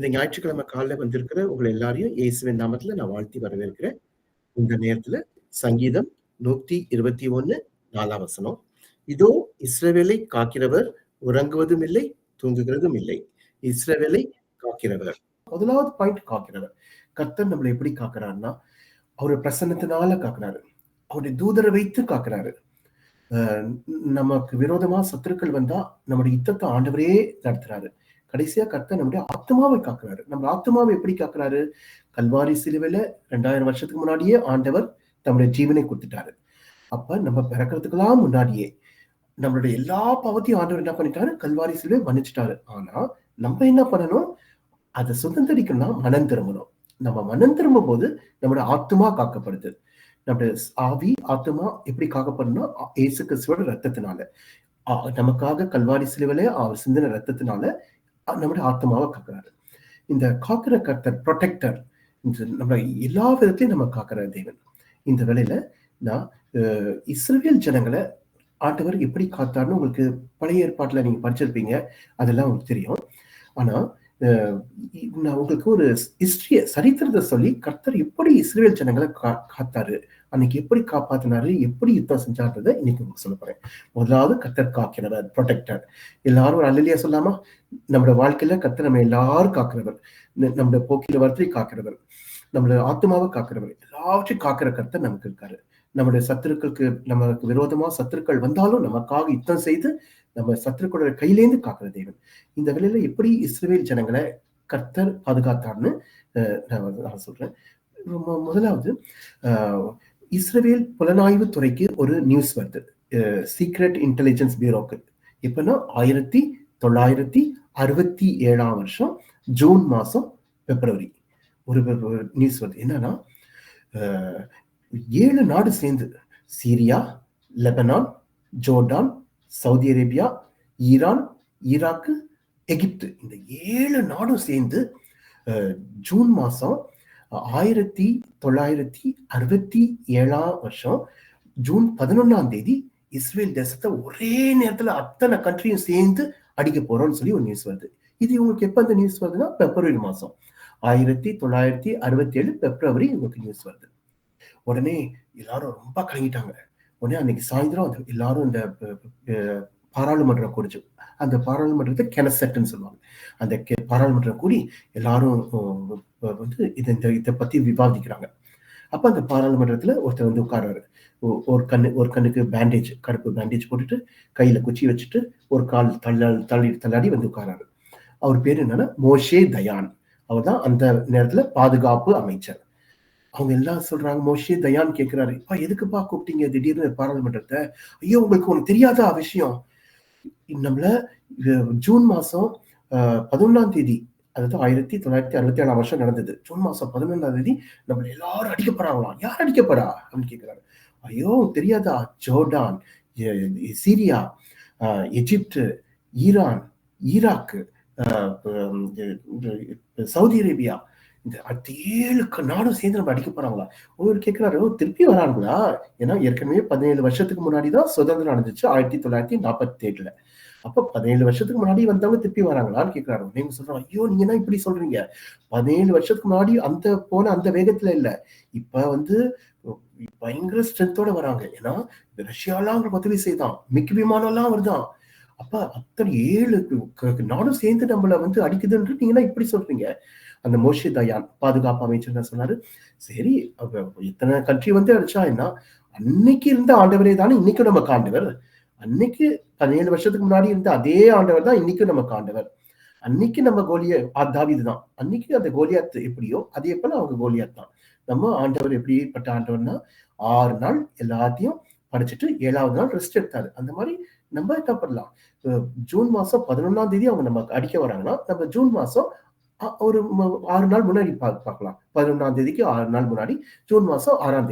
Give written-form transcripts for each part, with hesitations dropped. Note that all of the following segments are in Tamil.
இந்த ஞாயிற்றுக்கிழமை காலைல வந்திருக்கிற உங்களை எல்லாரையும் இயேசுவின் நாமத்துல நான் வாழ்த்தி வரவேற்கிறேன். இந்த நேரத்துல சங்கீதம் 121 4ஆம் வசனம். இதோ இஸ்ரவேலை காக்கிறவர் உறங்குவதும் இல்லை, தூங்குகிறதும் இல்லை. இஸ்ரவேலை காக்கிறவர். முதலாவது பாயிண்ட் காக்கிறவர். கர்த்தர் நம்மளை எப்படி காக்கிறாருன்னா, அவருடைய பிரசன்னத்தினால காக்கிறாரு. அவருடைய தூதரை வைத்து காக்கிறாரு. நமக்கு விரோதமா சத்துருக்கள் வந்தா நம்முடைய யுத்தத்தை ஆண்டவரே நடத்துறாரு. கடைசியா கர்த்தர் நம்முடைய ஆத்மாவை காக்கிறாரு. நம்ம ஆத்மாவை எப்படி காக்கிறாரு? கல்வாரி சிலுவையில 2000 வருஷத்துக்கு முன்னாடியே ஆண்டவர் தம்முடைய ஜீவனை கொடுத்துட்டாரு. அப்ப நம்ம பிறக்கிறதுக்கெல்லாம் முன்னாடியே நம்மளுடைய எல்லா பாவத்தையும் ஆண்டவர் என்ன பண்ணிட்டாரு? கல்வாரி சிலுவை மன்னிச்சுட்டாரு. ஆனா நம்ம என்ன பண்ணணும்? அதை சுதந்திரிக்கணும்னா மனம் திரும்பணும். நம்ம மனம் திரும்பும் போது நம்மளோட ஆத்மா காக்கப்படுது. நம்முடைய ஆவி ஆத்மா எப்படி காக்கப்படணும்னா இயேசு கிறிஸ்துவோட ரத்தத்தினால, நமக்காக கல்வாரி சிலுவையில அவர் சிந்தின ரத்தத்தினால நம்முடைய ஆத்மாவை காக்கிறாரு. இந்த காக்கிற கர்த்தர் ப்ரொடெக்டர், நம்ம எல்லா விதத்திலையும் நம்ம காக்கிற தேவன். இந்த வேளையில நான் இஸ்ரவேல் ஜனங்களை ஆண்டவர் எப்படி காத்தாருன்னு உங்களுக்கு பழைய ஏற்பாட்டுல நீங்க படிச்சிருப்பீங்க, அதெல்லாம் உங்களுக்கு தெரியும். ஆனா நான் உங்களுக்கு ஒரு ஹிஸ்டரிய சரித்திரத்தை சொல்லி கர்த்தர் எப்படி இஸ்ரவேல் ஜனங்களை காத்தாரு, அன்னைக்கு எப்படி காப்பாத்தினாரு, எப்படி யுத்தம் செஞ்சாருன்றதை இன்னைக்கு உங்களுக்கு சொல்ல போறேன். முதலாவது கர்த்தர் காக்கிறவர், ப்ரொடெக்டர். எல்லாரும் ஒரு அல்லேலூயா சொல்லாமா? நம்மளோட வாழ்க்கையில கர்த்தர் நம்ம எல்லாரும் காக்கிறவர், நம்மளோட போக்கில வரத்தை காக்கிறவர், நம்மளோட ஆத்மாவை காக்கிறவர், எல்லாவற்றையும் காக்கிற கர்த்தர் நமக்கு இருக்காரு. நம்முடைய சத்துருக்களுக்கு, நமக்கு விரோதமா சத்துருக்கள் வந்தாலும் நமக்காக யுத்தம் செய்து நம்ம சத்துருக்களோட கையிலேந்து காக்கிற தேவன். இந்த வேளையில எப்படி இஸ்ரவேல் ஜனங்களை கர்த்தர் பாதுகாத்தார்னு நான் சொல்றேன். முதலாவது இஸ்ரவேல் புலனாய்வு துறைக்கு ஒரு நியூஸ் வருது, சீக்ரெட் இன்டெலிஜென்ஸ் பியூரோக்கு. எப்பன்னா 1967ஆம் வருஷம் ஜூன் மாசம் பிப்ரவரி ஒரு நியூஸ் வருது. என்னன்னா 7 நாடு சேர்ந்து, Syria, Lebanon, Jordan, Saudi Arabia, Iran, Iraq, எகிப்து, இந்த 7 நாடும் சேர்ந்து ஜூன் மாசம் 1967ஆம் வருஷம் ஜூன் 11ஆம் தேதி இஸ்ரேல் தேசத்தை ஒரே நேரத்துல அத்தனை கண்ட்ரியும் சேர்ந்து அடிக்க போறோம்னு சொல்லி ஒரு நியூஸ் வருது. இது உங்களுக்கு எப்ப அந்த நியூஸ் வருதுன்னா பிப்ரவரி மாசம் 1967 பிப்ரவரி உங்களுக்கு நியூஸ் வருது. உடனே எல்லாரும் ரொம்ப கலங்கிட்டாங்க. உடனே அன்னைக்கு சாயந்தரம் எல்லாரும் இந்த பாராளுமன்றம் கூடிச்சு. அந்த பாராளுமன்றத்தை கெனசெட்னு சொல்லுவாங்க. அந்த பாராளுமன்றம் கூடி எல்லாரும் வந்து இதை பத்தி விவாதிக்கிறாங்க. அப்ப அந்த பாராளுமன்றத்துல ஒருத்தர் வந்து உட்கார்றாரு. ஒரு கண்ணுக்கு பேண்டேஜ், கருப்பு பேண்டேஜ் போட்டுட்டு கையில குச்சி வச்சுட்டு ஒரு கால் தள்ளாடி வந்து உட்கார்றாரு. அவர் பேர் என்னன்னா மோஷே தயான். அவர் தான் அந்த நேரத்துல பாதுகாப்பு அமைச்சர். அவங்க எல்லாம் சொல்றாங்க, மோஷே தயான் கேட்கிறாரு, எதுக்குப்பா கூப்பிட்டீங்க திடீர்னு பாராளுமன்றத்தை? ஐயோ, உங்களுக்கு ஒண்ணு தெரியாதா விஷயம்? நம்மள ஜூன் மாசம் 11ஆம் தேதி, அதாவது 1967ஆம் வருஷம் நடந்தது. ஜூன் மாசம் 11ஆம் தேதி நம்மள எல்லாரும் அடிக்கப்படுறாங்களாம். யார் அடிக்கப்படுறா அப்படின்னு கேட்கிறாரு. ஐயோ தெரியாதா? ஜோர்டான், சீரியா, எகிப்து, ஈரான், ஈராக்கு, சவுதி அரேபியா, இந்த 7 நாடும் சேர்ந்து நம்ம அடிக்க போறாங்களா? ஒருவர் கேட்கிறாரு, திருப்பி வராங்களா? ஏன்னா ஏற்கனவே 17 வருஷத்துக்கு முன்னாடிதான் சுதந்திரம் நடந்துச்சு, 1947. அப்ப 17 வருஷத்துக்கு முன்னாடி வந்தவங்க திருப்பி வராங்களான்னு கேட்கிறாரு. நீங்க சொல்றோம், ஐயோ நீங்க என்ன இப்படி சொல்றீங்க? 17 வருஷத்துக்கு முன்னாடி அந்த வேகத்துல இல்ல, இப்ப வந்து பயங்கர ஸ்ட்ரென்த்தோட வராங்க. ஏன்னா ரஷ்யாலாம் உதவி செய்தான், மிக் விமானம் எல்லாம் வருதான். அப்ப அத்தனை 7 நாடும் சேர்ந்து நம்மள வந்து அடிக்குதுன்னு நீங்க இப்படி சொல்றீங்க? அந்த மோஷே தயான் பாதுகாப்பு அமைச்சர் சொன்னாரு, சரி இத்தனை கண்ட்ரி வந்து அடிச்சா என்ன, அன்னைக்கு இருந்த ஆண்டவரே தானே இன்னைக்கும் நமக்கு ஆண்டவர். அன்னைக்கு 17 வருஷத்துக்கு முன்னாடி இருந்த அதே ஆண்டவர் தான் இன்னைக்கும் நமக்கு ஆண்டவர். அன்னைக்கு நம்ம தாவீது தான், அன்னைக்கு அந்த கோலியாத் எப்படியோ அதே போல அவங்க கோலியாத் தான். நம்ம ஆண்டவர் எப்படிப்பட்ட ஆண்டவர்னா 6 நாள் எல்லாத்தையும் படிச்சுட்டு 7ஆவது நாள் ரெஸ்ட் எடுத்தாரு. அந்த மாதிரி நம்ம என்ன பண்ணலாம்? ஜூன் மாசம் 11ஆம் தேதி அவங்க நம்ம அடிக்க வராங்கன்னா நம்ம ஜூன் மாசம் ஒரு 6 நாள் முன்னாடி பார்க்கலாம். 11ஆம் தேதிக்கு 6 நாள் முன்னாடி ஜூன் மாசம் 6ஆம்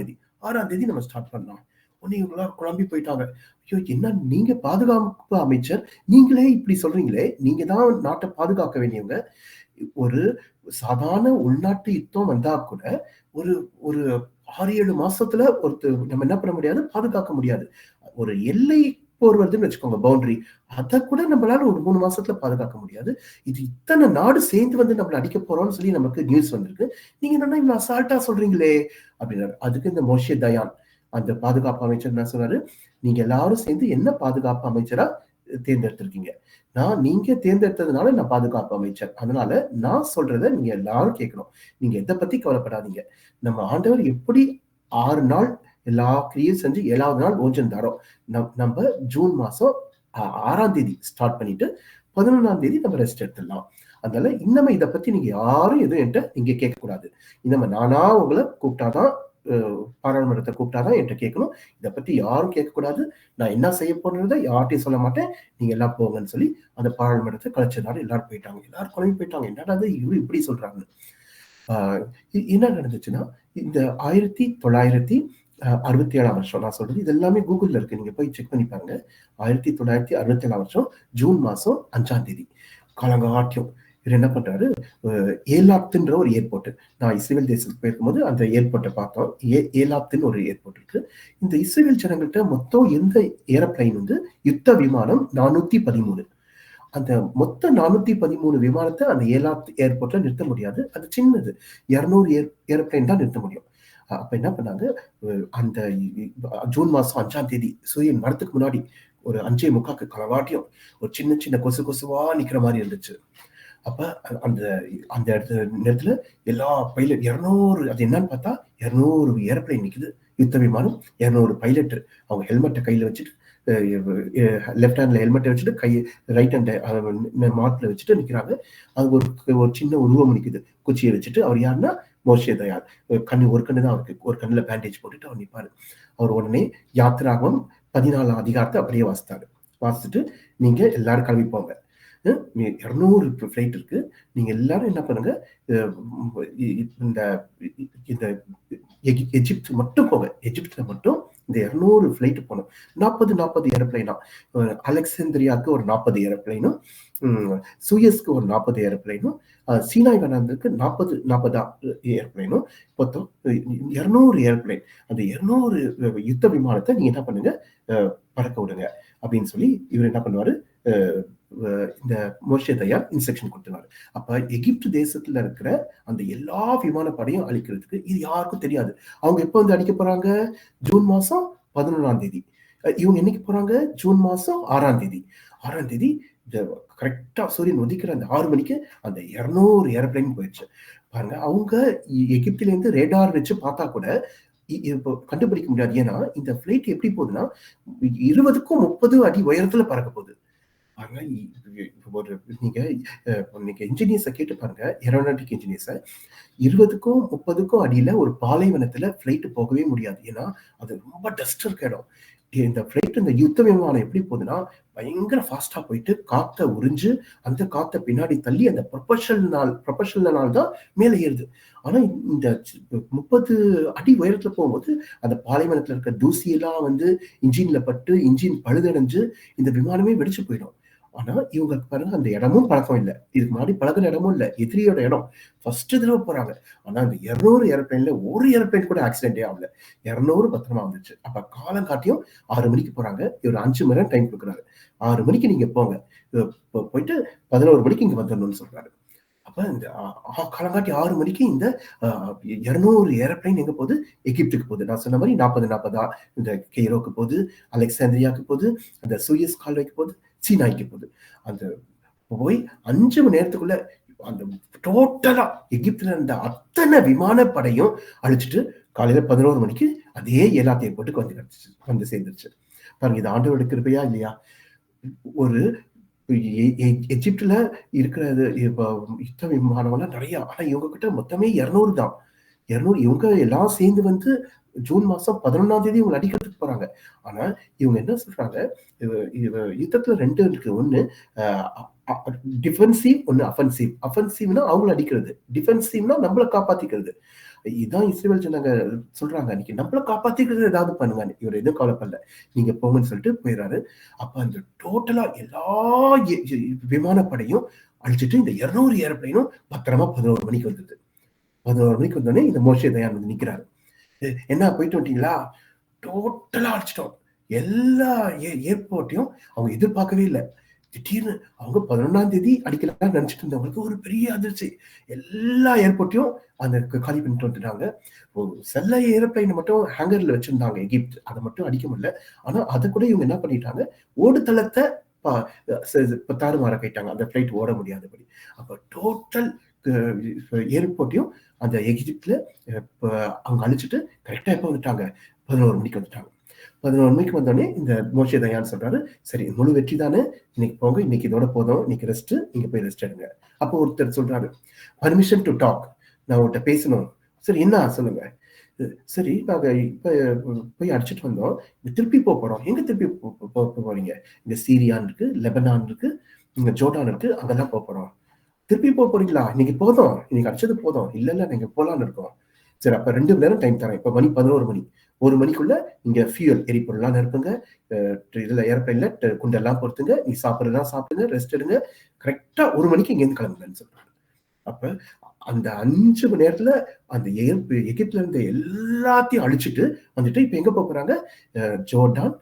தேதி நம்ம ஸ்டார்ட் பண்ணலாம். உடனே இவங்களாம் குழம்பி போயிட்டாங்க. ஐயோ என்ன நீங்க பாதுகாப்பு அமைச்சர், நீங்களே இப்படி சொல்றீங்களே, நீங்க தான் நாட்டை பாதுகாக்க வேண்டியவங்க. ஒரு சாதாரண உள்நாட்டு யுத்தம் வந்தா கூட ஒரு 6-7 மாசத்துல நம்ம என்ன பண்ண முடியாது, பாதுகாக்க முடியாது. ஒரு எல்லை போர் வருதுன்னு வச்சுக்கோங்க, பவுண்டரி. அத கூட நம்மளால ஒரு 3 மாசத்துல பாதுகாக்க முடியாது. இது இத்தனை நாடு சேர்ந்து வந்து நம்மள அடிக்க போறோம்னு சொல்லி நமக்கு நியூஸ் வந்திருக்கு. நீங்க என்னன்னா இவ்வளவு அசால்ட்டா சொல்றீங்களே அப்படின்னாரு. அதுக்கு இந்த மோஷே தயான் அந்த பாதுகாப்பு அமைச்சர் என்ன சொன்னாரு, நீங்க எல்லாரும் சேர்ந்து என்ன பாதுகாப்பு அமைச்சரா தேர்ந்தெடுத்திருக்கீங்க. நீங்க தேர்ந்தெடுத்ததுனால நான் பாதுகாப்பு அமைச்சர். அதனால நான் சொல்றத நீங்க எல்லாரும் கேட்கணும். நீங்க எத பத்தி கவலைப்படாதீங்க. நம்ம ஆண்டவர் எப்படி 6 நாள் எல்லா கிரியும் செஞ்சு 7வது நாள் ஓய்ந்திருந்தாரோ, நம்ம ஜூன் மாசம் 6ஆம் தேதி ஸ்டார்ட் பண்ணிட்டு 11ஆம் தேதி நம்ம ரெஸ்ட் எடுத்துடலாம். அதனால இன்னமே இத பத்தி நீங்க யாரும் எதுவும் என்கிட்ட நீங்க கேட்கக்கூடாது. இன்னமே நானா உங்களை கூப்பிட்டாதான் பாராளுமன்றத்தை கூப்பிட்டாதான் என்கிட்ட கேட்கணும். இதை பத்தி யாரும் கேட்கக்கூடாது. நான் என்ன செய்ய போறதை யார்ட்டையும் சொல்ல மாட்டேன். நீங்க எல்லாம் போங்கன்னு சொல்லி அந்த பாராளுமன்றத்தை கலைச்சனால எல்லாரும் போயிட்டாங்க. எல்லாரும் குழம்பி போயிட்டாங்க. என்னடா இவரு இப்படி சொல்றாங்க. என்ன நடந்துச்சுன்னா, இந்த 1967ஆம் வருஷம் நான் சொல்றது இது எல்லாமே கூகுள்ல இருக்கு. நீங்க போய் செக் பண்ணி பாருங்க. 1967ஆம் வருஷம் ஜூன் மாசம் 5ஆம் தேதி காலங்காட்டியம் இவர் என்ன பண்றாரு, ஏலாத்துன்ற ஒரு ஏர்போர்ட். நான் இஸ்ரேல் தேசத்துக்கு போயிருக்கும்போது அந்த ஏர்போர்ட்டை பார்த்தோம். ஏலாத்துன்னு ஒரு ஏர்போர்ட் இருக்கு. இந்த இஸ்ரேல் ஜனங்கள்கிட்ட மொத்தம் எந்த ஏரோப்ளைன் வந்து யுத்த விமானம் 413. அந்த மொத்த 413 விமானத்தை அந்த ஏலாத் ஏர்போர்ட்ல நிறுத்த முடியாது. அது சின்னது. 200 ஏரோப்ளைன் தான் நிறுத்த முடியும். அப்ப என்ன பண்ணாங்க, அந்த ஜூன் மாசம் 5ஆம் தேதி சூரியன் வரத்துக்கு முன்னாடி ஒரு 5:45 களவாட்டியும் ஒரு சின்ன சின்ன கொசு கொசுவா நிக்கிற மாதிரி இருந்துச்சு. அப்ப அந்த அந்த நேரத்துல எல்லா பைலட் 200 அது என்னன்னு பார்த்தா 200 ஏரோப்ளைன் நிக்குது. யுத்த விமானம் 200 பைலட் அவங்க ஹெல்மெட்டை கையில வச்சுட்டு லெஃப்ட் ஹேண்ட்ல ஹெல்மெட்டை வச்சுட்டு கை ரைட் ஹேண்ட் மார்க்ல வச்சுட்டு நிக்கிறாங்க. அது ஒரு சின்ன உருவம் நிக்குது குச்சியை வச்சுட்டு. அவர் யாருன்னா மோஷே தயார். ஒரு கண்ணு தான் அவருக்கு. ஒரு கண்ணுல பேண்டேஜ் போட்டுட்டு அவர் நிற்பாரு. அவர் உடனே யாத்திராகமம் 14ஆம் அதிகாரத்தை அப்படியே வாசிச்சுட்டு நீங்க எல்லாரும் கிளம்பி போங்க. 200 ஃபிளைட் இருக்கு. நீங்க எல்லாரும் என்ன பண்ணுங்க, இந்த எஜிப்ட் மட்டும் போங்க. எஜிப்ட்ல மட்டும் இந்த 200 ஃபிளைட் போகணும். 40 ஏரோப்ளைனா. அலெக்சாந்திரியாவுக்கு ஒரு 40 ஏரோப்ளைனும், சூயஸ்க்கு ஒரு 40 ஏரோப்ளைனும், சீனாய் வனாந்தருக்கு 40 ஏரோப்ளைனும், மொத்தம் 200 ஏரோப்ளைன். அந்த 200 யுத்த விமானத்தை நீங்க என்ன பண்ணுங்க, பறக்க விடுங்க அப்படின்னு சொல்லி இவர் என்ன பண்ணுவாரு, இந்த மோஷே தயார் இன்ஸ்ட்ரக்ஷன் கொடுத்துருவாரு. அப்ப எகிப்து தேசத்துல இருக்கிற அந்த எல்லா விமானப்படையும் அழிக்கிறதுக்கு இது யாருக்கும் தெரியாது. அவங்க எப்ப வந்து அடிக்க போறாங்க, ஜூன் மாசம் 11ஆம் தேதி. இவங்க என்னைக்கு போறாங்க, ஜூன் மாசம் 6ஆம் தேதி. 6ஆம் தேதி கரெக்டா சூரியன் உதிக்கிற அந்த 6 மணிக்கு அந்த 200 ஏரோப்ளைன் போயிடுச்சு. பாருங்க, அவங்க எகிப்துல இருந்து ரேடார் வச்சு பார்த்தா கூட கண்டுபிடிக்க முடியாது. ஏன்னா இந்த பிளைட் எப்படி போகுதுன்னா 20க்கும் 30 அடி உயரத்துல பறக்க போகுது. நீங்க இன்ஜினியர்ஸை கேட்டு பாருங்க, ஏரோநாட்டிக் இன்ஜினியர்ஸை. 20க்கும் 30க்கும் அடியில ஒரு பாலைவனத்துல பிளைட் போகவே முடியாது. ஏன்னா அது ரொம்ப டஸ்ட் இருக்க இடம். இந்த பிளைட் இந்த யுத்த விமானம் எப்படி போகுதுன்னா பயங்கர ஃபாஸ்டா போயிட்டு காத்த உறிஞ்சு அந்த காத்த பின்னாடி தள்ளி அந்த ப்ரொபஷனல் தான் மேலே ஏறுது. ஆனா இந்த 30 அடி உயரத்துல போகும்போது அந்த பாலைவனத்துல இருக்க தூசியெல்லாம் வந்து இன்ஜின்ல பட்டு இன்ஜின் பழுதடைஞ்சு இந்த விமானமே வெடிச்சு போயிடும். ஆனா இவங்களுக்கு பாருங்க அந்த இடமும் பழக்கம் இல்லை. இதுக்கு முன்னாடி பழகிற இடமும் இல்லை. எதிரியோட இடம். ஃபர்ஸ்ட் தடவை போறாங்க. ஆனா அந்த 200 ஏரோப்ளைன்ல ஒரு ஏரோப்ளைன் கூட ஆக்சிடென்டே ஆகல. 200 பத்திரமா வந்துச்சு. அப்ப காலம் காட்டியும் 6 மணிக்கு போறாங்க. இவர் 5 மணி நேரம் டைம் கொடுக்குறாரு. 6 மணிக்கு நீங்க போங்க, போயிட்டு 11 மணிக்கு இங்க வந்துடணும்னு சொல்றாரு. அப்ப இந்த காலங்காட்டி 6 மணிக்கு இந்த 200 ஏரோப்ளைன் எங்க போகுது, எகிப்துக்கு போகுது. நான் சொன்ன மாதிரி 40 இந்த கெய்ரோக்கு போகுது, அலெக்சாந்திரியாவுக்கு போகுது, அந்த சூயஸ் கால்வாய்க்கு போகுது, சீனாய்க்கு போகுது. அந்த போய் 5 மணி நேரத்துக்குள்ள அந்த டோட்டலா எகிப்துல இருந்த அத்தனை விமானப்படையும் அழிச்சிட்டு காலையில 11 மணிக்கு அதே ஏலாத் ஏர்போர்ட்டுக்கு வந்து சேர்ந்துருச்சு. பாருங்க, இது ஆண்டவரோட கிருபையா இல்லையா? ஒரு எஜிப்ட்ல இருக்கிறது யுத்த விமானம்லாம் நிறைய. ஆனா இவங்க கிட்ட மொத்தமே 200 தான். 200 இவங்க எல்லாம் சேர்ந்து வந்து ஜூன் மாசம் 11ஆம் தேதி இவங்க அடிக்கிறதுக்கு போறாங்க. ஆனா இவங்க என்ன சொல்றாங்க, யுத்தத்துல 2 இருக்கு. ஒண்ணு டிஃபென்சிவ், ஒண்ணு அஃபென்சிவ். அஃபென்சிவ்னா அவங்களை அடிக்கிறது, டிஃபென்சிவ்னா நம்மளை காப்பாத்திக்கிறது. இதான் இஸ்ரேல் ஜனங்க சொல்றாங்க, அன்னைக்கு நம்மள காப்பாத்திக்கிறது ஏதாவது பண்ணுங்க. இவர் எதுவும் கவலைப்படல, நீங்க போங்கன்னு சொல்லிட்டு போயிடுறாரு. அப்ப அந்த டோட்டலா எல்லா விமானப்படையும் அழிச்சிட்டு இந்த 200 ஏரோப்ளைனும் பத்திரமா 11 மணிக்கு வந்தது. 11 மணிக்கு வந்தோடனே இந்த மோஷே தயான் வந்து நிக்கிறாரு. என்ன போயிட்டு வந்துட்டீங்களா? டோட்டலா அழிச்சிட்டோம். எல்லா ஏர்போர்ட்டையும் அவங்க எதிர்பார்க்கவே இல்லை. திடீர்னு அவங்க 11ஆம் தேதி அடிக்கலாம்னு நினைச்சிட்டு இருந்தவங்களுக்கு ஒரு பெரிய அதிர்ச்சி. எல்லா ஏர்போர்ட்டையும் அந்த காலி பண்ணிட்டு வந்துட்டாங்க. சில ஏரோப்ளைன் மட்டும் ஹேங்கர்ல வச்சிருந்தாங்க எகிப்த். அதை மட்டும் அடிக்க முடியல. ஆனா அதை கூட இவங்க என்ன பண்ணிட்டாங்க, ஓடுதளத்தை தாறுமாறாக்கிட்டாங்க. அந்த ஃபிளைட் ஓட முடியாதபடி. அப்ப டோட்டல் ஏர்போர்ட்டையும் அந்த எகிப்துல அவங்க அழிச்சிட்டு கரெக்டா எப்ப வந்துட்டாங்க, 11 மணிக்கு வந்துட்டாங்க. 11 மணிக்கு வந்தோடனே இந்த மோஷே தயான் சொல்றாரு, சரி முழு வெற்றி தானே, இன்னைக்கு போங்க, இன்னைக்கு இதோட போதும், இன்னைக்கு ரெஸ்ட், நீங்க போய் ரெஸ்ட் எடுங்க. அப்போ ஒருத்தர் சொல்றாரு, பர்மிஷன் டு டாக், நான் உங்கள்கிட்ட பேசணும். சரி என்ன சொல்லுங்க. சரி நாங்க இப்ப போய் அடிச்சுட்டு வந்தோம், திருப்பி போறோம். எங்க திருப்பி போறீங்க? இங்க சீரியான் இருக்கு, லெபனான் இருக்கு, இங்க ஜோர்டான் இருக்கு, அங்கெல்லாம் போறோம். திருப்பி போறீங்களா? இன்னைக்கு போதும், இன்னைக்கு அடிச்சது போதும். இல்ல நீங்க போலான்னு இருக்கோம். சரி அப்ப 2 மணி நேரம் டைம் தரேன். இப்ப மணி 11 மணி. 1 மணிக்குள்ள இங்க ஃபியூல் எரிபொருள்லாம் நிரப்புங்க, இதுல ஏரோப்ளைன்ல குண்டெல்லாம் பொறுத்துங்க, நீ சாப்பிடுறதெல்லாம் சாப்பிடுங்க, ரெஸ்ட் எடுங்க, கரெக்டா 1 மணிக்கு இங்க இருந்து கிளம்புங்கன்னு சொல்றாங்க. அப்ப அந்த 5 மணி நேரத்துல அந்த எகிப்துல இருந்த எல்லாத்தையும் அழிச்சிட்டு வந்துட்டு இப்ப எங்க போறாங்க, ஜோர்டான்,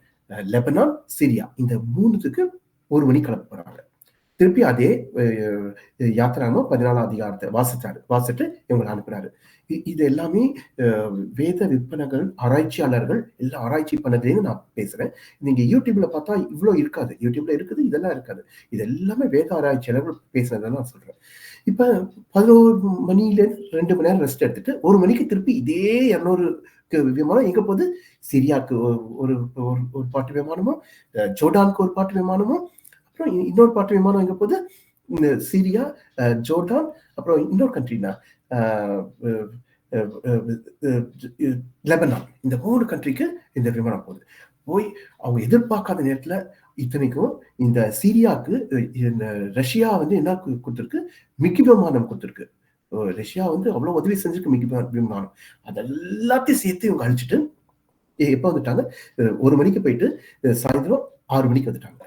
லெபனான், சிரியா, இந்த 3த்துக்கு 1 மணி கிளம்ப போறாங்க. திருப்பி அதே யாத்திராமம் 14ஆம் அதிகாரத்தை வாசிட்டு இவங்களை அனுப்புறாரு. இது எல்லாமே வேத விற்பனர்கள், ஆராய்ச்சியாளர்கள் எல்லாம் ஆராய்ச்சி பண்ணதுன்னு நான் பேசுறேன். நீங்க யூடியூப்ல பார்த்தா இவ்வளவு இருக்காது. யூடியூப்ல இருக்குது, இதெல்லாம் இருக்காது. இது எல்லாமே வேத ஆராய்ச்சியாளர்கள் பேசுறதை நான் சொல்றேன். இப்ப 11 மணில 2 மணி நேரம் ரெஸ்ட் எடுத்துட்டு 1 மணிக்கு திருப்பி இதே 200 விமானம் எங்க போகுது, சிரியாவுக்கு ஒரு ஒரு பாட்டு விமானமும், ஜோர்டானுக்கு ஒரு பாட்டு விமானமும், அப்புறம் இன்னொரு பாட்டு விமானம் எங்க போகுது, சிரியா, ஜோர்டான், அப்புறம் இன்னொரு கண்ட்ரினா லெபனான். இந்த 3 கண்ட்ரிக்கு இந்த விமானம் போகுது. போய் அவங்க எதிர்பார்க்காத நேரத்துல, இத்தனைக்கும் இந்த சீரியாவுக்கு ரஷ்யா வந்து என்ன கொடுத்துருக்கு, மிக் விமானம் கொடுத்துருக்கு. ரஷ்யா வந்து அவ்வளவு உதவி செஞ்சிருக்கு மிக் விமானம். அதெல்லாத்தையும் சேர்த்து இவங்க அழிச்சிட்டு எப்ப வந்துட்டாங்க, 1 மணிக்கு போயிட்டு சாயந்தரம் 6 மணிக்கு வந்துட்டாங்க.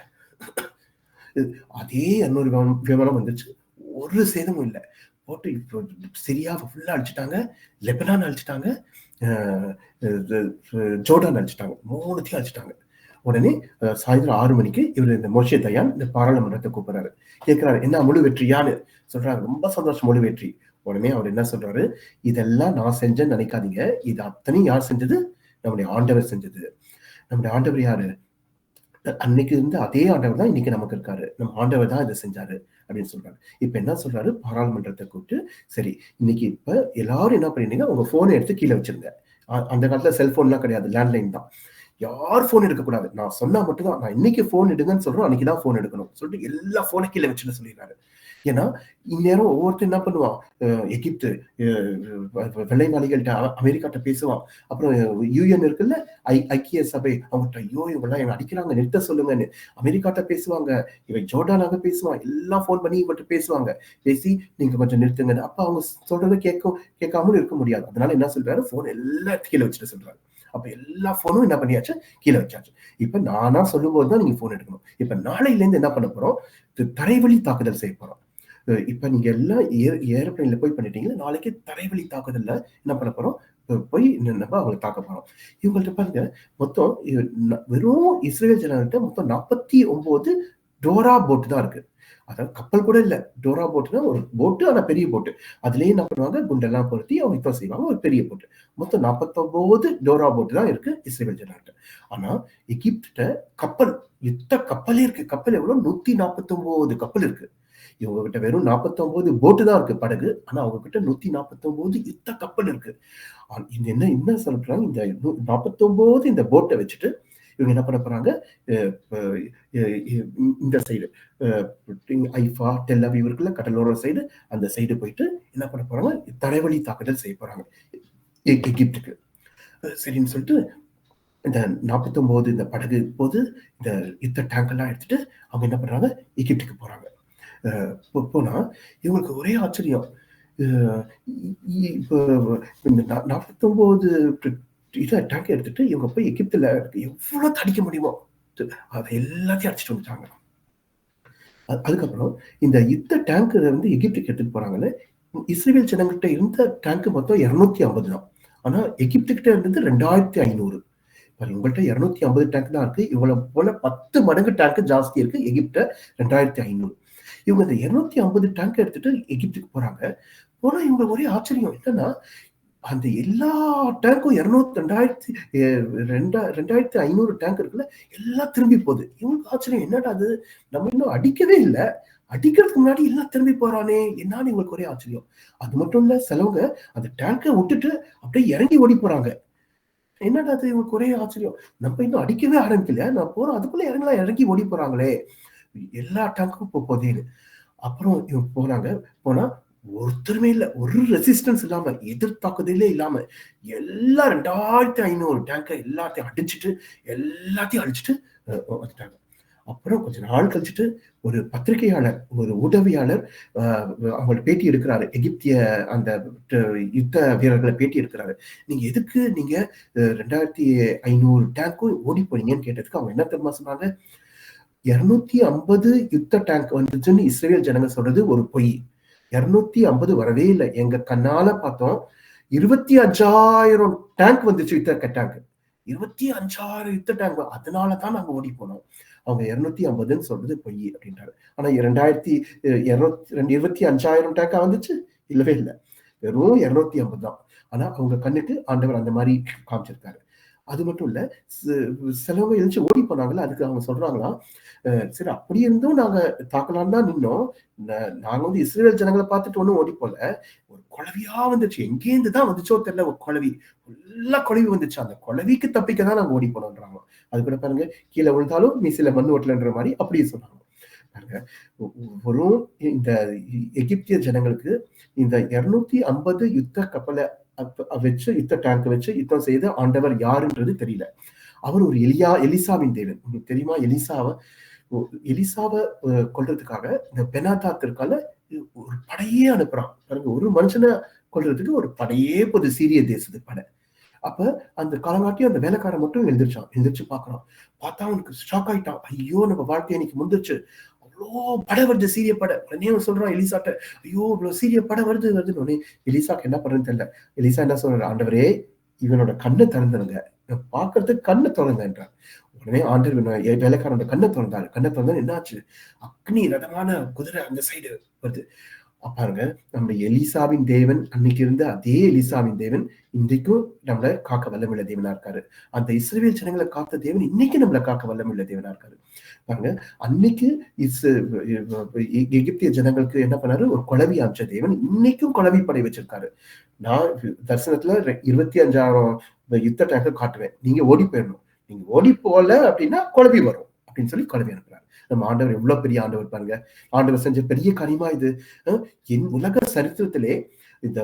அதே 200 விமானம் வந்துருச்சு. ஒரு சேதமும் இல்லை. போட்டு இப்போ சிரியாவை ஃபுல்லா அழிச்சிட்டாங்க, லெபனான் அழிச்சிட்டாங்க, ஜோர்டான் அழிச்சிட்டாங்க, 3த்தையும் அழிச்சிட்டாங்க. உடனே சாயந்தரம் 6 மணிக்கு இவர் இந்த மோஷே தயான் இந்த பாராளுமன்றத்தை கூப்பிடுறாரு. கேட்கிறாரு, என்ன முழு வெற்றியான்னு சொல்றாங்க. ரொம்ப சந்தோஷம், முழு வெற்றி. உடனே அவர் என்ன சொல்றாரு, இதெல்லாம் நான் செஞ்சேன்னு நினைக்காதீங்க, இது அத்தனையும் யார் செஞ்சது, நம்முடைய ஆண்டவர் செஞ்சது. நம்முடைய ஆண்டவர் யாரு, அன்னைக்கு இருந்து அதே ஆண்டவர் தான் இன்னைக்கு நமக்கு இருக்காரு. நம்ம ஆண்டவர் தான் இதை செஞ்சாரு அப்படின்னு சொல்றாரு. இப்ப என்ன சொல்றாரு, பாராளுமன்றத்தை கூப்பிட்டு, சரி இன்னைக்கு இப்ப எல்லாரும் என்ன பண்ணிருந்தீங்க, உங்க போனை எடுத்து கீழே வச்சிருங்க. அந்த காலத்துல செல்போன்லாம் கிடையாது, லேண்ட்லைன் தான். யார் போன் எடுக்கக்கூடாது, நான் சொன்னா மட்டும் தான், நான் இன்னைக்கு போன் எடுங்கன்னு சொல்றோம், அன்னைக்குதான் போன் எடுக்கணும் சொல்லிட்டு எல்லா போனை கீழே வச்சுன்னு சொல்லிடுறாரு. ஏன்னா இந்நேரம் ஒவ்வொருத்தர் என்ன பண்ணுவான், எகிப்து வெள்ளை மாளிகைகிட்ட அமெரிக்காட்ட பேசுவான், அப்புறம் யூஎன் இருக்குல்ல, ஐக்கிய சபை, அவங்ககிட்ட ஐயோ இவங்கெல்லாம் எங்க அடிக்கிறாங்க, நிறுத்த சொல்லுங்கன்னு அமெரிக்காட்ட பேசுவாங்க, இவன் ஜோர்டானாக பேசுவான், எல்லாம் போன் பண்ணி இவங்ககிட்ட பேசுவாங்க, பேசி நீங்க கொஞ்சம் நிறுத்துங்கன்னு. அப்ப அவங்க சொல்றதை கேட்காமலும் இருக்க முடியாது. அதனால என்ன சொல்றாரு, போன் எல்லாத்தையும் கீழே வச்சுட்டு சொல்றாரு. அப்ப எல்லா போனும் என்ன பண்ணியாச்சு, கீழே வச்சாச்சு. இப்ப நானா சொல்லும் போதுதான் நீங்க போன் எடுக்கணும். இப்ப நாளையில இருந்து என்ன பண்ண போறோம், தரைவழி தாக்குதல் செய்ய போறோம். இப்ப நீங்க எல்லாம் ஏரோப்ளைன்ல போய் பண்ணிட்டீங்க, நாளைக்கு தரைவழி தாக்குதல்ல என்ன பண்ண போறோம், போய் நம்ம அவங்களை தாக்க போறோம். இவங்கள்ட்ட பாருங்க, மொத்தம் வெறும் இஸ்ரேல் ஜனங்கள்ட்ட மொத்தம் 49 டோரா போட்டு தான் இருக்கு. அதாவது கப்பல் கூட இல்ல, டோரா போட்டுனா ஒரு போட்டு, ஆனா பெரிய போட்டு. அதுலயே என்ன பண்ணுவாங்க, குண்டெல்லாம் பொருத்தி அவங்க யுத்தம் செய்வாங்க, ஒரு பெரிய போட்டு. மொத்தம் 49 டோரா போட்டு தான் இருக்கு இஸ்ரேல் ஜனங்கள்ட்ட. ஆனா எகிப்துட்ட கப்பல், யுத்த கப்பலே இருக்கு. கப்பல் எவ்வளவு, 149 கப்பல் இருக்கு. இவங்க கிட்ட வெறும் 49 போட்டு தான் இருக்கு, படகு. ஆனா அவங்க கிட்ட 149 யுத்த கப்பல் இருக்கு. இது என்ன சொல்றாங்க, இந்த 49 இந்த போட்டை வச்சுட்டு இவங்க என்ன பண்ண போறாங்க, இந்த சைடு ஐஃபா, டெல் அவிவ் இருக்குல்ல, கடலோர சைடு, அந்த சைடு போயிட்டு என்ன பண்ண போறாங்க, தரைவழி தாக்குதல் செய்ய போறாங்க எகிப்துக்கு. சரின்னு சொல்லிட்டு இந்த 49 இந்த படகு போது இந்த யுத்த டேங்க் எல்லாம் எடுத்துட்டு அவங்க என்ன பண்றாங்க, எகிப்துக்கு போறாங்க. போனா இவங்களுக்கு ஒரே ஆச்சரியம். இப்போ இந்த 49 டேங்க் எடுத்துட்டு இவங்க போய் எகிப்துல எவ்வளவு தடிக்க முடியுமோ அதை எல்லாத்தையும் அடிச்சுட்டு வந்துட்டாங்க. அதுக்கப்புறம் இந்த யுத்த டேங்க் வந்து எகிப்துக்கு எடுத்துட்டு போறாங்கல்ல, இஸ்ரேல் ஜனங்கிட்ட இருந்த டேங்க் மொத்தம் 250 தான். ஆனா எகிப்து கிட்ட இருந்தது 2500. பாரு உங்கள்ட்ட 250 டேங்க் தான் இருக்கு. இவ்வளவு போல 10 மடங்கு டேங்க் ஜாஸ்தி இருக்கு எகிப்ட்ட 2500. இவங்க இந்த 250 டேங்க் எடுத்துட்டு எகிப்துக்கு போறாங்க. போனா இவங்க ஒரே ஆச்சரியம். என்னன்னா, அந்த எல்லா டேங்க்கும் 2500 டேங்க் இருக்குல்ல, எல்லாம் திரும்பி போகுது. இவங்களுக்கு ஆச்சரியம். என்னடா அது? நம்ம இன்னும் அடிக்கவே இல்ல. அடிக்கிறதுக்கு முன்னாடி எல்லாம் திரும்பி போறானே! என்னான்னு இவங்களுக்கு ஒரே ஆச்சரியம். அது மட்டும் இல்ல, சிலவங்க அந்த டேங்க விட்டுட்டு அப்படியே இறங்கி ஓடி போறாங்க. என்னடா அது? இவங்களுக்கு ஒரே ஆச்சரியம். நம்ம இன்னும் அடிக்கவே ஆரம்பிக்கல. நான் போறோம். அதுக்குள்ள இறங்கி ஓடி போறாங்களே! எல்லா டேங்க்கும் போதேன்னு. அப்புறம் இவங்க போனாங்க. போனா ஒருத்தருமே இல்ல. ஒரு ரெசிஸ்டன்ஸ் இல்லாம, எதிர்த்தாக்குதலே இல்லாம, எல்லா 2500 டேங்க எல்லாத்தையும் அடிச்சுட்டு, எல்லாத்தையும் அடிச்சுட்டு வந்துட்டாங்க. அப்புறம் கொஞ்ச நாள் கழிச்சுட்டு ஒரு பத்திரிகையாளர், ஒரு ஊடகவியாளர் அவங்கள பேட்டி எடுக்கிறாரு. எகிப்திய அந்த ட யுத்த வீரர்கள பேட்டி எடுக்கிறாரு. நீங்க எதுக்கு 2500 டேங்க்கும் ஓடி போனீங்கன்னு கேட்டதுக்கு அவங்க என்ன தெரியுமா சொன்னாங்க? 250 யுத்த டேங்க் வந்துச்சுன்னு இஸ்ரேல் ஜனங்க சொல்றது ஒரு பொய். 250 வரவே இல்ல. எங்க கண்ணால பார்த்தோம். 25,000 டேங்க் வந்துச்சு யுத்த டேங்க். 25,000 யுத்த டேங்க். அதனால தான் நாங்க ஓடி போனோம். அவங்க 250ன்னு சொல்றது பொய் அப்படின்றாரு. ஆனா 25,000 டேங்கா வந்துச்சு? இல்லவே இல்ல. வெறும் 250 தான். ஆனா அவங்க கண்ணுக்கு ஆண்டவர் அந்த மாரி காமிச்சிருக்காரு. அது மட்டும் இல்ல, சி சிலவங்க எந்திரிச்சு ஓடி போனாங்கல்ல, அதுக்கு அவங்க சொல்றாங்களாம், சரி அப்படி இருந்தும் நாங்க தாக்கலாம்னு தான் நின்னோம். ந நாங்க இஸ்ரவேல் ஜனங்கள பார்த்துட்டு ஒண்ணும் ஓடி போல. ஒரு குளவியா வந்துச்சு. எங்கேருந்து தான் வந்துச்சோ தெரியல ஒரு குளவி. ஃபுல்லா குளவி வந்துச்சு. அந்த குளவிக்கு தப்பிக்க தான் நாங்க ஓடி போனோம்ன்றாங்களாம். அது கூட பாருங்க, கீழ விழுந்தாலும் மீசையில மண்ணு ஒட்டலன்ற மாரி அப்படியே சொன்னாங்க. பாருங்க, வெறும் இந்த எகிப்திய ஜனங்களுக்கு இந்த 250 யுத்த கப்பல வச்சு யுத்த டேங்க் வச்சு யுத்தம் செய்த ஆண்டவர் யாருன்றது தெரியல. அவர் ஒரு எலிசாவின் தேவன். உங்களுக்கு தெரியுமா? எலிசாவ கொல்றதுக்காக இந்த பெனாதாத் இருக்கால, ஒரு படையே அனுப்புறான். பாருங்க, ஒரு மனுஷனை கொல்றதுக்கு ஒரு படையே போகுது, சீரிய தேசத்து படை. அப்ப அந்த காலங்காட்டியும் அந்த வேலைக்காரன் மட்டும் எழுந்திருச்சான். எழுந்திருச்சு பாக்குறான். பார்த்தா அவனுக்கு ஷாக் ஆயிட்டான். ஐயோ, நம்ம வாழ்க்கை இன்னைக்கு முந்துருச்சு. அவ்வளோ படை வருது, சீரிய படை. உடனே அவன் சொல்றான் எலிசாட்ட, ஐயோ இவ்வளவு சீரிய படை வருதுன்னு. உடனே எலிசாக்கு என்ன பண்றதுன்னு தெரியல. எலிசா என்ன சொல்றாரு? ஆண்டவரே, இவனோட கண்ணை திறந்துருங்க, பாக்குறதுக்கு கண்ணை திறங்கன்றார். உடனே ஆண்டவர் வேலைக்காரனோட கண்ணை திறந்தாரு. கண்ணை திறந்தா என்னாச்சு? அக்னி ரதமான குதிரை அந்த சைடு வருது. பாருங்க, நம்ம எலிசாவின் தேவன், அன்னைக்கு இருந்த அதே எலிசாவின் தேவன் இன்றைக்கும் நம்மளை காக்க வல்லமுள்ள தேவனா இருக்காரு. அந்த இஸ்ரவேல் ஜனங்களை காத்த தேவன் இன்னைக்கு நம்மளை காக்க வல்லமுள்ள தேவனா இருக்காரு. பாருங்க, அன்னைக்கு எகிப்திய ஜனங்களுக்கு என்ன பண்ணாரு? ஒரு குளவி அமைச்ச தேவன் இன்னைக்கும் குளவி படை வச்சிருக்காரு. நான் தரிசனத்துல 25,000 யுத்த டேங்க காட்டுவேன். நீங்க ஓடி போயிடணும். நீங்க ஓடி போல அப்படின்னா குழப்பி வரும் அப்படின்னு சொல்லி குழப்பி அனுப்புறாரு. நம்ம ஆண்டவர் எவ்வளவு பெரிய ஆண்டவர் பாருங்க. ஆண்டவர் செஞ்ச பெரிய காரியமா இது. என் உலக சரித்திரத்திலே இந்த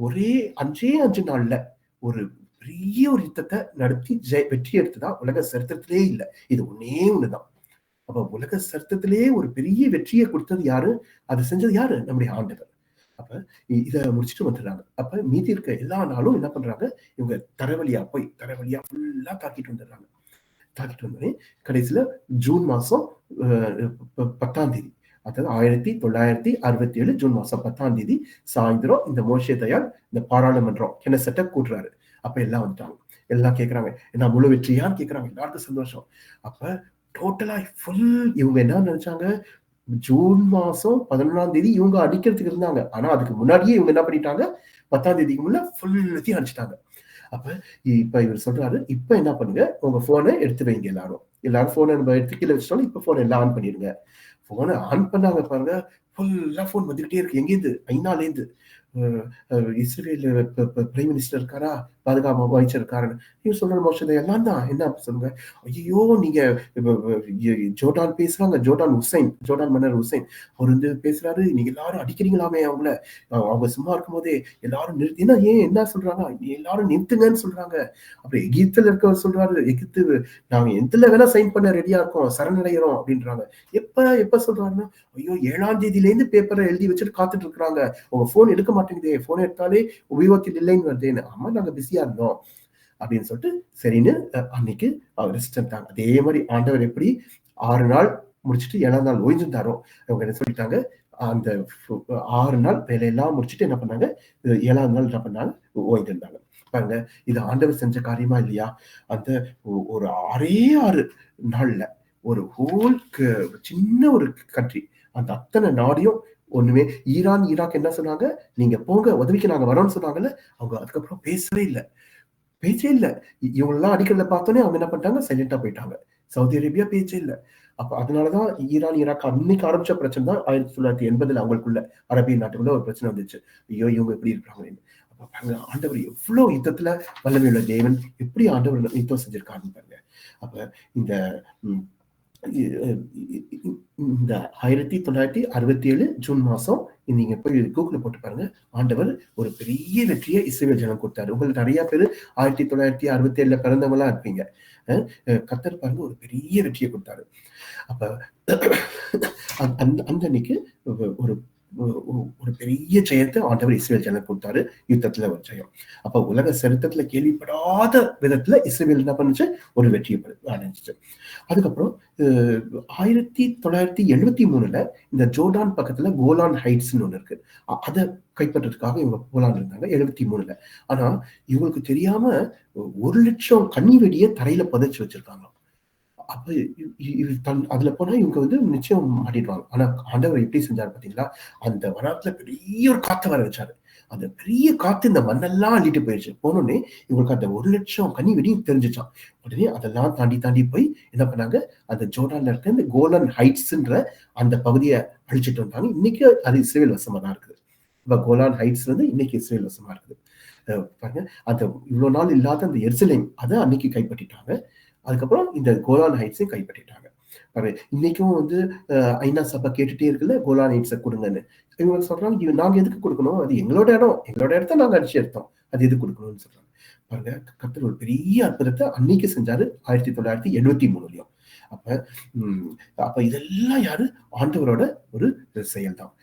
ஒரே 5 நாள்ல ஒரு பெரிய ஒரு யுத்தத்தை நடத்தி வெற்றி எடுத்ததான் உலக சரித்திரத்திலே இல்லை. இது ஒன்னே ஒண்ணுதான். அப்ப உலக சரித்திரத்திலே ஒரு பெரிய வெற்றியை கொடுத்தது யாரு? அதை செஞ்சது யாரு? நம்முடைய ஆண்டவர். அப்ப இத முடிச்சுட்டு வந்துடுறாங்க. அப்ப மீதி இருக்க எல்லா நாளும் என்ன பண்றாங்க? இவங்க தரைவழியா ஃபுல்லா தாக்கிட்டு வந்துடுறாங்க. தாக்கிட்டு வந்தோடனே கடைசியில ஜூன் மாசம் 10ஆம் தேதி, அதாவது 1967 ஜூன் மாசம் 10ஆம் தேதி சாயந்தரம் இந்த மோஷே தயாள் இந்த பாராளுமன்றம் கெனசெட்ட கூட்டுறாரு. அப்ப எல்லாம் வந்துட்டாங்க. எல்லாம் கேட்கறாங்க, என்ன முழு வெற்றியான்னு கேட்கறாங்க. எல்லாருக்கும் சந்தோஷம். அப்ப டோட்டலா ஃபுல் இவங்க என்ன நினைச்சாங்க? ஜூன் மாசம் 11ஆம் தேதி இவங்க அடிக்கிறதுக்கு இருந்தாங்க. ஆனா அதுக்கு முன்னாடியே இவங்க என்ன பண்ணிட்டாங்க? 10ஆம் தேதிக்கு முன்ன ஃபுல்லத்தையும் அடிச்சிட்டாங்க. அப்ப இப்ப இவர் சொல்றாரு, இப்ப என்ன பண்ணுங்க? உங்க போனை எடுத்து வைங்க எல்லாரும். எல்லாரும் போனை நம்ம எடுத்து கீழே வச்சிட்டோம். இப்ப போனை எல்லாம் ஆன் பண்ணிடுங்க. போனை ஆன் பண்ணாங்க பாருங்க. ஃபுல்லா போன் வந்துகிட்டே இருக்கு. எங்கேருந்து? ஐநாலேருந்து. இஸ்ரேல் பிரைம் மினிஸ்டர் இருக்காரா, பாதுகாப்பு அமைச்சர் இருக்காரு. இவர் சொல்ற மோஷன் எல்லாம் தான். என்ன சொல்லுங்க? ஐயோ, நீங்க ஜோர்டான் பேசுறாங்க. ஜோர்டான் மன்னர் ஹுசைன் அவர் வந்து பேசுறாரு. நீங்க எல்லாரும் அடிக்கிறீங்களாமே அவங்கள. அவங்க சும்மா இருக்கும் போதே எல்லாரும் நிறுத்தினா, என்ன சொல்றாங்க? எல்லாரும் நிறுத்துங்கன்னு சொல்றாங்க. அப்புறம் எகிப்துல இருக்கவர் சொல்றாரு, எகிப்து நாங்க எதுல வேணா சைன் பண்ண ரெடியா இருக்கோம், சரணடைகிறோம் அப்படின்றாங்க. எப்ப சொல்றாருன்னா, ஐயோ 7ஆம் தேதியில இருந்து பேப்பரை எழுதி வச்சுட்டு காத்துட்டு இருக்காங்க. உங்க போன் எடுக்க மாட்டேங்குதே, போன் எடுத்தாலே உபயோகத்தில் இல்லைன்னு வருதேன்னு. ஆமா, நாங்க பிஸியா இருந்தோம் அப்படின்னு சொல்லிட்டு சரின்னு அன்னைக்கு அவர் ரெஸ்ட் எடுத்தாங்க. அதே மாதிரி ஆண்டவர் எப்படி 6 நாள் முடிச்சுட்டு 7ஆம் நாள் ஓய்ஞ்சிருந்தாரோ, அவங்க என்ன சொல்லிட்டாங்க? அந்த 6 நாள் வேலையெல்லாம் முடிச்சுட்டு என்ன பண்ணாங்க? 7ஆம் நாள் என்ன பண்ணாங்க? ஓய்ந்திருந்தாங்க. பாருங்க, இது ஆண்டவர் செஞ்ச காரியமா இல்லையா? அந்த ஒரு 6 நாள்ல ஒரு ஹோல் சின்ன ஒரு கண்ட்ரி, அந்த அத்தனை நாடையும் ஒண்ணுமே ஈரான், ஈராக் என்ன சொன்னாங்க? நீங்க போங்க உதவிக்கு நாங்க வரோம்னு சொன்னாங்கல்ல. அவங்க அதுக்கப்புறம் பேசவே இல்ல. பேச்சே இல்ல. இவங்களலாம் அடிக்கிறத பார்த்தோனே அவங்க என்ன பண்ணிட்டாங்க? சைலன்ட்டா போயிட்டாங்க. சவுதி அரேபியா பேச்சே இல்ல. அப்ப அதனால தான் ஈரான், ஈராக் அன்னைக்கு ஆரம்பிச்ச பிரச்சனை தான் 1980ல அவங்களுக்குள்ள அரேபிய நாட்டுக்குள்ள ஒரு பிரச்சனை வந்துச்சு. ஐயோ! இவங்க இப்படி இருக்கிறாங்களேன்னு. அப்ப பாருங்க ஆண்டவர் எவ்ளோ யுத்தத்துல வல்லமையுள்ள தேவன், எப்படி ஆண்டவர் யுத்தம் செஞ்சிருக்காருன்னு பாருங்க. அப்ப இந்த ம் இந்த 1967 ஜூன் மாசம் நீங்க போய் கூகுள்ல போட்டு பாருங்க. ஆண்டவர் ஒரு பெரிய வெற்றிய இஸ்ரவேல் ஜனம் குடுத்தாரு. உங்களுக்கு நெறைய பேரு 1967ல பிறந்தவங்களா இருப்பீங்க. கர்த்தர் பாருங்க ஒரு பெரிய வெற்றிய குடுத்தாரு. அப்ப அந்த அந்த அன்னைக்கு ஒரு ஒரு பெரிய ஜெயத்த ஆண்டவர் இஸ்ரவேல் ஜனங்களுக்கு குடுத்தாரு. யுத்தத்துல ஒரு ஜெயம். அப்ப உலக சரித்திரத்துல கேள்விப்படாத விதத்துல இஸ்ரவேல் என்ன பண்ணுச்சு? ஒரு வெற்றிய அடைஞ்சுச்சு. அதுக்கப்புறம் 1973ல இந்த ஜோர்டான் பக்கத்துல கோலான் ஹைட்ஸ்ன்னு ஒண்ணு இருக்கு. அத கைப்பற்றதுக்காக இவங்க போலான்னு இருந்தாங்க 73ல. ஆனா இவங்களுக்கு தெரியாம 1,00,000 கண்ணி வெடிய தரையில புதைச்சு வச்சிருக்காங்க. அப்ப அதுல போனா இவங்க வந்து நிச்சயம் மாட்டிடுவாங்க. ஆனா ஆண்டவர் எப்படி செஞ்சாரு பாத்தீங்களா? அந்த வனாந்தரத்துல பெரிய ஒரு காத்த வர வச்சாரு. அந்த பெரிய காத்து இந்த மண்ணெல்லாம் அள்ளிட்டு போயிருச்சு. போனோனே இவங்களுக்கு அந்த 1,00,000 கனி வெடி தெரிஞ்சுச்சாம். உடனே அதெல்லாம் தாண்டி தாண்டி போய் என்ன பண்ணாங்க? அந்த ஜோர்டான்ல இருக்க இந்த கோலன் ஹைட்ஸ்ன்ற அந்த பகுதிய அழிச்சிட்டு வந்தாங்க. இன்னைக்கு அது இஸ்ரேல் வசமா தான் இருக்குது. இப்ப கோலான் ஹைட்ஸ் வந்து இன்னைக்கு இஸ்ரேல் வசமா இருக்குது. பாருங்க அந்த இவ்வளவு நாள் இல்லாத அந்த எருசலேம் அத அன்னைக்கு கைப்பற்றிட்டாங்க. அதுக்கப்புறம் இந்த கோலான் ஹைட்ஸையும் கைப்பற்றிட்டாங்க. இன்னைக்கும் வந்து ஐநா சபை கேட்டுட்டே இருக்குல்ல கோலான் ஹைட்ஸை கொடுங்கன்னு. இவங்க சொல்றாங்க நாங்க எதுக்கு கொடுக்கணும்? அது எங்களோட இடம். எங்களோட இடத்த நாங்க அடிச்சு எடுத்தோம். அது எதுக்கு கொடுக்கணும்னு சொல்றாங்க. பாருங்க கர்த்தர் ஒரு பெரிய அற்புதத்தை அன்னைக்கு செஞ்சாரு 1973லயும். அப்ப அப்ப இதெல்லாம் யாரு? ஆண்டவரோட ஒரு செயல் தான்.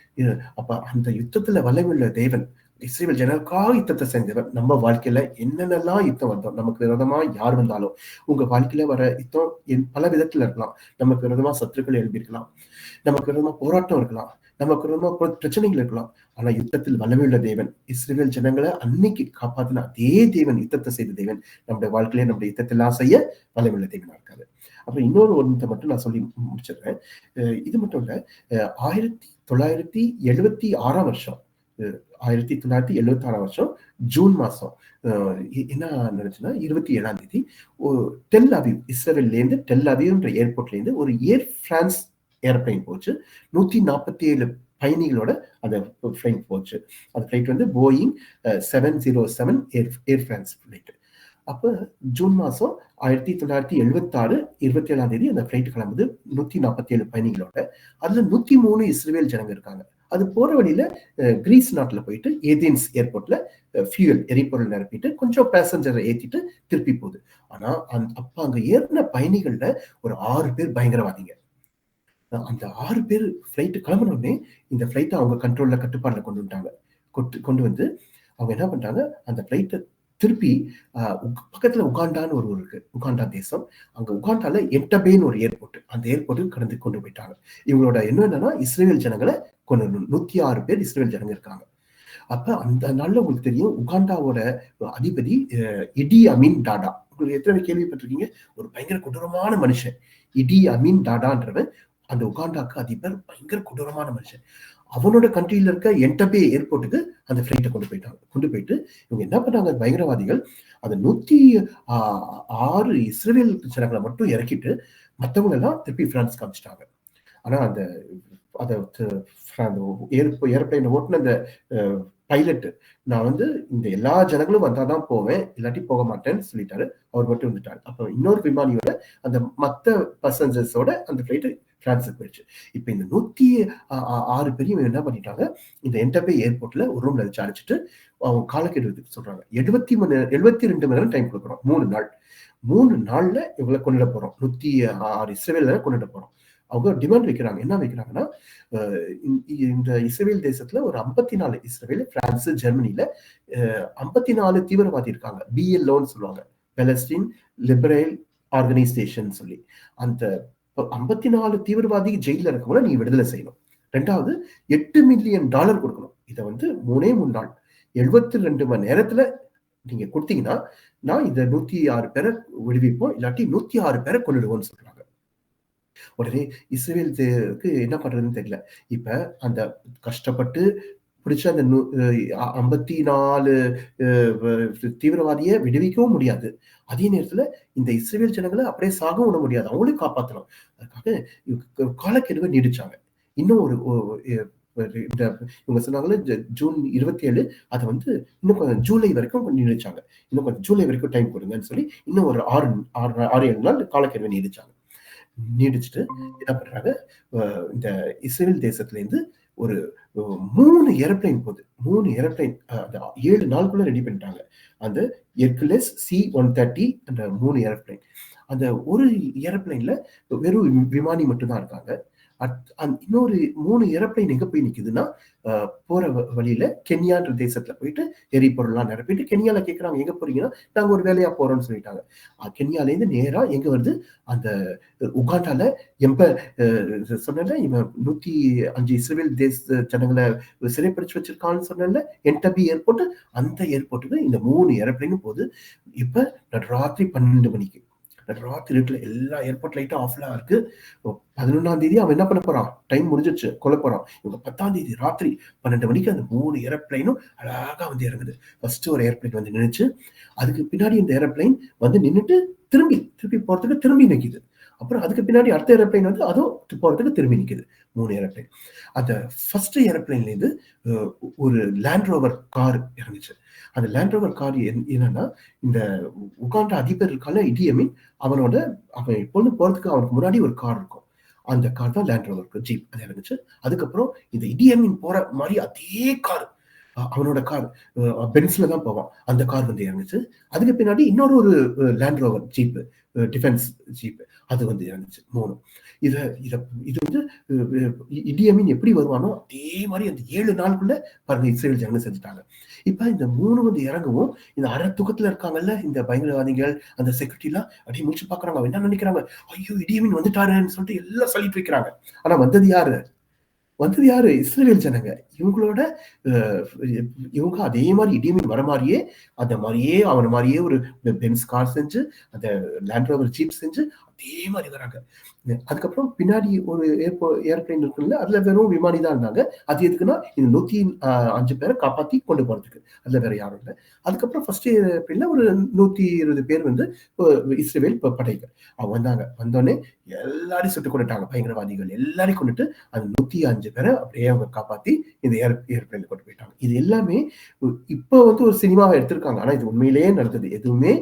அப்ப அந்த யுத்தத்துல வல்லமையுள்ள தேவன் இஸ்ரவேல் ஜனங்களுக்காக யுத்தத்தை செஞ்சவர். நம்ம வாழ்க்கையில என்னென்னலாம் யுத்தம் வந்தோம், நமக்கு விரோதமா யார் வந்தாலும் உங்க வாழ்க்கையில வர யுத்தம் பல விதத்துல இருக்கலாம். நமக்கு விரோதமா சத்துருக்கள் எழுப்பியிருக்கலாம், நமக்கு விரோதமா போராட்டம் இருக்கலாம், நமக்கு விரோதமா பிரச்சனைகள் இருக்கலாம். ஆனா யுத்தத்தில் வல்லமையுள்ள தேவன் இஸ்ரவேல் ஜனங்களை அன்னைக்கு காப்பாத்தின அதே தேவன், யுத்தத்தை செய்த தேவன் நம்முடைய வாழ்க்கையில நம்முடைய யுத்தத்தெல்லாம் செய்ய வல்லமையுள்ள தேவனா இருக்காரு. அப்புறம் இன்னொரு ஒன்றை மட்டும் நான் சொல்லி முடிச்சிடுறேன். இது மட்டும் இல்ல, 1976 வருஷம் 1976 வருஷம் ஜூன் மாசம் என்ன நடந்துச்சுன்னா 27ஆம் தேதி டெல் அவிவ், இஸ்ரேல்ல இருந்து டெல் அவிவ்ன்ற ஏர்போர்ட்ல இருந்து ஒரு ஏர் பிரான்ஸ் ஏர்பிளைன் போச்சு. 147 பயணிகளோட அந்த பிளைட் போச்சு. அந்த பிளைட் வந்து போயிங் 707 ஏர் பிரான்ஸ் பிளைட். அப்ப ஜூன் மாசம் 1976 27ஆம் தேதி அந்த பிளைட் கிளம்புது 147 பயணிகளோட. அதுல 103 இஸ்ரேல் ஜனங்க இருக்காங்க. அது போற வழியில கிரீஸ் நாட்டுல போயிட்டு ஏதென்ஸ் ஏர்போர்ட்ல ஃபியூயல் எரிபொருள் நிரப்பிட்டு கொஞ்சம் பேசஞ்சரை ஏத்திட்டு திருப்பி போகுது. ஆனா அப்ப அங்க ஏறின பயணிகள்ல ஒரு 6 பேர் பயங்கரவாதிங்க. அந்த 6 பேர் பிளைட் கிளம்பினோடனே இந்த பிளைட்டை அவங்க கண்ட்ரோல்ல கட்டுப்பாடுல கொண்டு வந்துட்டாங்க. கொண்டு வந்து அவங்க என்ன பண்ணிட்டாங்க? அந்த பிளைட்டை திருப்பி பக்கத்துல உகாண்டான்னு ஒரு ஊர் இருக்கு, உகாண்டா தேசம். அங்க உகாண்டால என்டபேன்னு ஒரு ஏர்போர்ட், அந்த ஏர்போர்ட்டுக்கு கடந்து கொண்டு போயிட்டாங்க. இவங்களோட என்னன்னா இஸ்ரேல் ஜனங்களை கொண்டு 106 பேர் இஸ்ரேல் ஜனங்க இருக்காங்க. அப்ப அந்த நாள்ல உங்களுக்கு தெரியும் உகாண்டாவோட அதிபதி இடி அமீன் டாடா. உங்களுக்கு எத்தனை கேள்விப்பட்டிருக்கீங்க? ஒரு பயங்கர கொடூரமான மனுஷன் இடி அமீன் டாடான்றவன் அந்த உகாண்டாக்கு அதிபர். பயங்கர கொடூரமான மனுஷன். அவனோட கண்ட்ரியில இருக்க என்டபே ஏர்போர்ட்டுக்கு அந்த பிளைட்டை கொண்டு போயிட்டாங்க. கொண்டு போயிட்டு இவங்க என்ன பண்ணாங்க? பயங்கரவாதிகள் அந்த 106 இஸ்ரேல் ஜனங்களை மட்டும் இறக்கிட்டு மற்றவங்க எல்லாம் திருப்பி பிரான்ஸ் காமிச்சிட்டாங்க. ஆனா அந்த ஏர்பிளைனை ஓட்டுன அந்த பைலட், நான் வந்து இந்த எல்லா ஜனங்களும் வந்தாதான் போவேன், இல்லாட்டி போக மாட்டேன்னு சொல்லிட்டாரு. அவர் மட்டும் வந்துட்டாரு. அப்ப இன்னொரு விமானியோட அந்த மத்த பசஞ்சர்ஸோட அந்த பிளைட் பிரான்ஸுக்கு போயிடுச்சு. இப்ப இந்த 106 பேரையும் என்ன பண்ணிட்டாங்க? இந்த என்டபே ஏர்போர்ட்ல ஒரு ரூம்ல வச்சு அழைச்சிட்டு அவங்க காலக்கெடுவதுக்கு சொல்றாங்க. 72 மணி நேரம் டைம் கொடுக்குறோம். 3 நாள். 3 நாள்ல இவங்களை கொண்டுட போறோம். 106 இஸ்ரேல கொண்டுட போறோம். அவங்க டிமாண்ட் வைக்கிறாங்க. என்ன வைக்கிறாங்கன்னா, இந்த இஸ்ரேல் தேசத்துல ஒரு 54 இஸ்ரேல், பிரான்ஸ், ஜெர்மனில 54 தீவிரவாதி இருக்காங்க. பிஎல்ஓன்னு சொல்லுவாங்க, பாலஸ்தீன் லிபரல் ஆர்கனைசேஷன் சொல்லி. அந்த 54 தீவிரவாதி ஜெயில இருக்கவங்கள நீ விடுதலை செய்யணும். 2வது $8 மில்லியன் கொடுக்கணும். இதை வந்து 3 நாள் 72 மணி நேரத்துல நீங்க குடுத்தீங்கன்னா, நான் இந்த 106 பேர விடுவிப்போம். இல்லாட்டி 106 பேர கொன்னுடுவோம்ன்னு சொல்றாங்க. உடனே இஸ்ரவேலுக்கு என்ன பண்றதுன்னு தெரியல. இப்ப அந்த கஷ்டப்பட்டு பிடிச்ச அந்த 54 தீவிரவாதிய விடுவிக்கவும் முடியாது. அதே நேரத்துல இந்த இஸ்ரவேல் ஜனங்கள அப்படியே சாகவும் விட முடியாது. அவங்களையும் காப்பாத்தணும். அதுக்காக காலக்கெடுவ நீடிச்சாங்க. இன்னும் ஒரு ஒ எ இந்த இவங்க சொன்னாங்கல்ல ஜூன் 27 அத வந்து இன்னும் கொஞ்சம் ஜூலை வரைக்கும் நீடிச்சாங்க. இன்னும் கொஞ்சம் ஜூலை வரைக்கும் டைம் குடுங்கன்னு சொல்லி, இன்னும் ஒரு 6, 7 நாள் காலக்கெடுவ நீடிச்சாங்க. நீடிச்சுட்டு என்ன பண்றாங்க, அ இந்த இஸ்ரேல் தேசத்திலேருந்து ஒரு 3 ஏரோப்ளேன் போகுது. 3 ஏரோப்ளேன் அந்த 7 நாளுக்குள்ள ரெடி பண்ணிட்டாங்க. அந்த ஹெர்குலஸ் C-130 அந்த 3 ஏரோப்ளேன். அந்த ஒரு ஏரோப்ளேன்ல வெறும் விமானி மட்டும் தான் இருக்காங்க. இன்னொரு 3 ஏரோப்ளேன் எங்க போய் நிக்குதுன்னா, அ போற வழியில கென்யான்ற தேசத்துல போயிட்டு எரிபொருள்லாம் நிரப்பிட்டு கென்யால கேட்கறாங்க, "எங்க போறீங்கன்னா?" "நாங்க ஒரு வேலையா போறோம்ன்னு" சொல்லிட்டாங்க. கென்யாலேருந்து நேரா எங்க வருது? அந்த உகாண்டால எம்ப சொன்னேன்ல, இவன் 105 இஸ்ரவேல் ஜனங்கள சிறைப்பிடிச்சு வச்சிருக்கான்னு சொன்னேன்ல, என்டபி ஏர்போர்ட். அந்த ஏர்போர்ட்டுக்கு இந்த 3 ஏரோப்ளேனும் போகுது. இப்ப நடுராத்திரி 12 மணிக்கு. நடுராத்திரி இருட்டுல எல்லா ஏர்போர்ட் லைட்டும் ஆஃப்ல இருக்கு. 11ஆம் தேதி அவன் என்ன பண்ண போறான்? டைம் முடிஞ்சிருச்சு. கொல்ல போறான். இவங்க 10ஆம் தேதி ராத்திரி 12 மணிக்கு அந்த 3 ஏரோப்ளேனும் அழகா வந்து இறங்குது. ஃபர்ஸ்ட் ஒரு ஏரோப்ளேன் வந்து நின்னுச்சு. அதுக்கு பின்னாடி இந்த ஏரோப்ளேன் வந்து நின்னுட்டு திருப்பி போறதுக்கு திரும்பி நிக்குது. அப்புறம் அதுக்கு பின்னாடி அடுத்த ஏரோப்ளேன் வந்து அதுவும் போறதுக்கு திரும்பி நிக்குது. 3 ஏரோப்ளேன். அந்த ஃபர்ஸ்ட் ஏரோப்ளேன்லேருந்து அ ஒரு லேண்ட் ரோவர் கார் இறங்குச்சு. அந்த லேண்ட் ரோவர் கார் என்னன்னா, இந்த உகாண்டா அதிபர் இருக்கான்ல இடி அமீன், அவன் எப்போதும் போறதுக்கு அவனுக்கு முன்னாடி ஒரு கார் இருக்கும். அந்த கார் தான் லேண்ட் ரோவர் ஜீப். அது இறங்குச்சு. அதுக்கப்புறம் இந்த இடி அமீன் போற மாரி அதே கார் அவனோட கார் பென்ஸ்ல தான் போவான். அந்த கார் வந்து இறங்குச்சு. அதுக்கு பின்னாடி இன்னொரு ஒரு land rover jeep, defence jeep. அது வந்து இறங்குச்சு. 3. இத இத இது வந்து இடி அமீன் எப்படி வருவானோ, அதே மாரி அந்த 7 நாளுக்குள்ள பாருங்க இஸ்ரேல் ஜனங்க செஞ்சுட்டாங்க. இப்ப இந்த 3 வந்து இறங்கவும், இந்த அரை தூக்கத்துல இருக்காங்கல்ல, இந்த பயங்கரவாதிகள், அந்த செக்யூரிட்டிலாம் அப்படியே முழிச்சு பார்க்குறாங்க. அவங்க என்ன நினைக்கிறாங்க? ஐயோ! இடி அமீன் வந்துட்டாருன்னு சொல்லிட்டு எல்லாம் சொல்லிட்டு வைக்கிறாங்க. ஆனா வந்தது யாரு? வந்தது யாரு? இஸ்ரவேல் ஜனங்க. இவங்களோட அ இவங்க அதே மாரி இடிமின் வர மாரியே, அந்த மாரியே அவன மாரியே ஒரு பென்ஸ் கார் செஞ்சு, அந்த லேண்ட் ரோவர் ஜீப் செஞ்சு, அதே மாரி வராங்க. அதுக்கப்புறம் பின்னாடி ஒரு ஏர்பிளேன் இருக்குல்ல, அதுல வெறும் விமானி தான் இருந்தாங்க. அது எதுக்குன்னா, இந்த 105 பேர காப்பாத்தி கொண்டு போறதுக்கு. அதுல வேற யாரும் இல்ல. அதுக்கப்புறம் ஃபர்ஸ்ட் ஏர்பிளேன்ல ஒரு 120 பேர் வந்து அ இஸ்ரவேல் படைகள். அவங்க வந்தாங்க. வந்தோனே எல்லாரையும் சுட்டுக் கொன்னுட்டாங்க பயங்கரவாதிகள். எல்லாரையும் கொன்னுட்டு அந்த 105 பேர அப்படியே அவங்க காப்பாத்தி இந்த ஏர்பிளேன்ல கொண்டு போயிட்டாங்க. இது எல்லாமே இப்ப வந்து ஒரு சினிமாவா எடுத்திருக்காங்க. ஆனா இது உண்மையிலேயே நடந்தது. எதுவுமே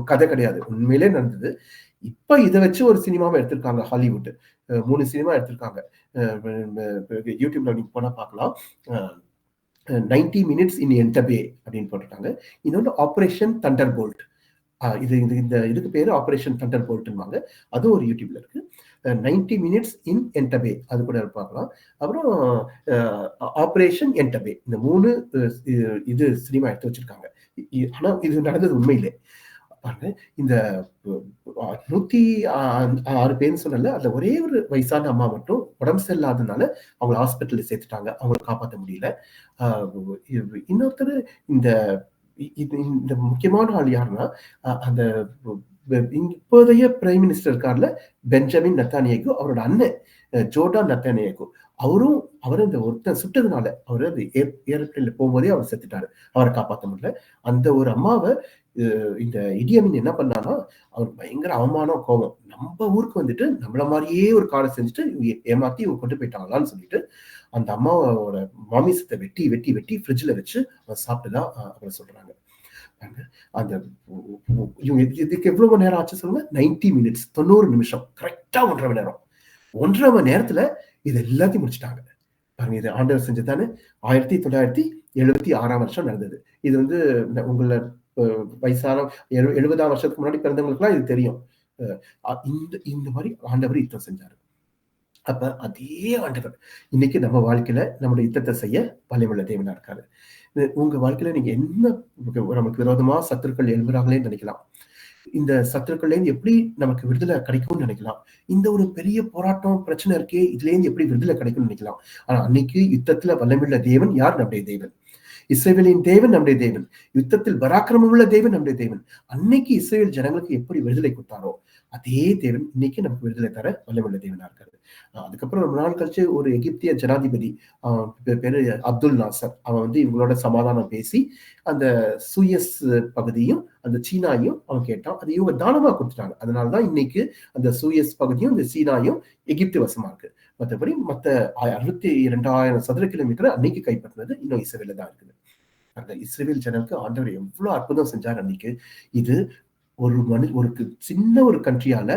கதை கிடையாது. உண்மையிலேயே நடந்தது. இப்ப இத வச்சு ஒரு சினிமாவா எடுத்திருக்காங்க ஹாலிவுட். 3 சினிமா எடுத்திருக்காங்க. YouTubeல நீங்க போனா பார்க்கலாம். அ 90 மினிட்ஸ் இன் என்டபே அப்படின்னு போட்டிருக்காங்க. இன்னொன்னு ஆப்பரேஷன் தண்டர்போல்ட். இது இது இந்த இதுக்கு பேரு ஆப்பரேஷன் தண்டர் போல்ட்ன்னுவாங்க. அதுவும் ஒரு யூடியூப்ல இருக்கு. 90 மினிட்ஸ் இன் என்டபே அது கூட பார்க்கலாம். அப்புறம் அ ஆப்பரேஷன் என்டபே இந்த 3 இது சினிமா எடுத்து வச்சிருக்காங்க. ஆனா இது நடந்தது உண்மையிலே. பாருங்க இந்த 106 பேர்ன்னு சொன்னேன்ல, அதுல ஒரே ஒரு வயசான அம்மா மட்டும் உடம்பு சரியில்லாதனால அவங்கள ஹாஸ்பிட்டல்ல சேர்த்துட்டாங்க. அவங்கள காப்பாத்த முடியல. அ இன்னொருத்தரு இந்த இது இந்த முக்கியமான ஆள் யாருன்னா, அந்த இப்போதைய பிரைம் மினிஸ்டர் இருக்கார்ல, பெஞ்சமின் நெத்தன்யாகு அவரோட அண்ணன் ஜோர்டான் நெத்தன்யாகு. அவரும் இந்த ஒருத்தன் சுட்டதுனால, அவரு அந்த ஏரோப்ளேன்ல போம்போதே அவர் செத்துட்டாரு. அவர காப்பாத்த முடியல. அந்த ஒரு அம்மாவ இந்த இடி அமீன் என்ன பண்ணான்னா, அவருக்கு பயங்கர அவமானம், கோவம். நம்ம ஊருக்கு வந்துட்டு நம்மள மாரியே ஒரு கார செஞ்சுட்டு ஏமாத்தி கொண்டு போயிட்டாங்களான்னு சொல்லிட்டு, அந்த அம்மாவோட மாமிசத்த வெட்டி, வெட்டி, வெட்டி ஃப்ரிட்ஜ்ல வச்சு சாப்பிட்டதா அவர சொல்றாங்க. பாருங்க. அந்த இவங்க இதுக்கு எவ்வளவு நேரம் ஆச்சு சொல்லுங்க? 90 மினிட்ஸ் 90 நிமிஷம். கரெக்ட்டா 1 1/2 மணி நேரம். 1 1/2 மணி நேரத்துல இது எல்லாத்தையும் முடிச்சுட்டாங்க. பாருங்க இது ஆண்டவர் செஞ்சது தானே. 1976ஆம் வருஷம் நடந்தது. இது வந்து உங்கள அ வயசான 70ஆம் வருஷத்துக்கு முன்னாடி பிறந்தவங்களுக்குலாம் இது தெரியும். இந்த இந்த மாரி ஆண்டவர் யுத்தம் செஞ்சாரு. அப்ப அதே ஆண்டவர் இன்னைக்கு நம்ம வாழ்க்கையில நம்முடைய யுத்தத்த செய்ய வல்லமையுள்ள தேவனா இருக்காரு. உங்க வாழ்க்கையில நீங்க என்ன நமக்கு விரோதமா சத்துருக்கள் எழும்புறாங்களேன்னு நினைக்கலாம். இந்த சத்துருக்கள்லேருந்து எப்படி நமக்கு விடுதலை கிடைக்கும்னு நினைக்கலாம். இந்த ஒரு பெரிய போராட்டம், பிரச்சனை இருக்கே, இதுலேருந்து எப்படி விடுதலை கிடைக்கும்னு நினைக்கலாம். ஆனா அன்னைக்கு யுத்தத்துல வல்லமையுள்ள தேவன் யார்? நம்முடைய தேவன். இஸ்ரவேலின் தேவன் நம்முடைய தேவன். யுத்தத்தில் பராக்கிரமம் உள்ள தேவன் நம்முடைய தேவன். அன்னைக்கு இஸ்ரவேல் ஜனங்களுக்கு எப்படி விடுதலை குடுத்தாரோ, அதே தேவன் இன்னைக்கு நமக்கு விடுதலை தர வல்லமையுள்ள தேவனா இருக்காரு. அதுக்கப்புறம் ரொம்ப நாள் கழிச்சு ஒரு எகிப்திய ஜனாதிபதி பேரு அப்துல் நாசர். அவன் வந்து இவங்களோட சமாதானம் பேசி அந்த சூயஸ் பகுதியும் அந்த சீனாயும் அவன் கேட்டான். அது இவங்க தானமா கொடுத்துட்டாங்க. அதனாலதான் இன்னைக்கு அந்த சூயஸ் பகுதியும் இந்த சீனாயும் எகிப்து வசமா இருக்கு. மற்றபடி மத்த 62,000 சதுர கிலோமீட்டர் அன்னைக்கு கைப்பற்றினது இன்னும் இஸ்ரவேல தான் இருக்குது. அந்த இஸ்ரவேல் ஜனங்களுக்கு ஆண்டவர் எவ்வளவு அற்புதம் செஞ்சார் அன்னைக்கு. இது ஒரு சின்ன ஒரு கண்ட்ரியால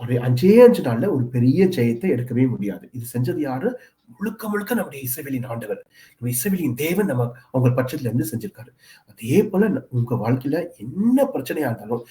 ஒரு 5 நாள்ல ஒரு பெரிய ஜெயத்தை எடுக்கவே முடியாது. இது செஞ்சது யாரு? முழுக்க முழுக்க நம்முடைய இஸ்ரவேலின் ஆண்டவர். நம்ம இஸ்ரவேலின் தேவன் நம்ம அவங்க பட்சத்துல இருந்து செஞ்சிருக்காரு. அதே போல உங்க வாழ்க்கையில என்ன பிரச்சனையா இருந்தாலும்,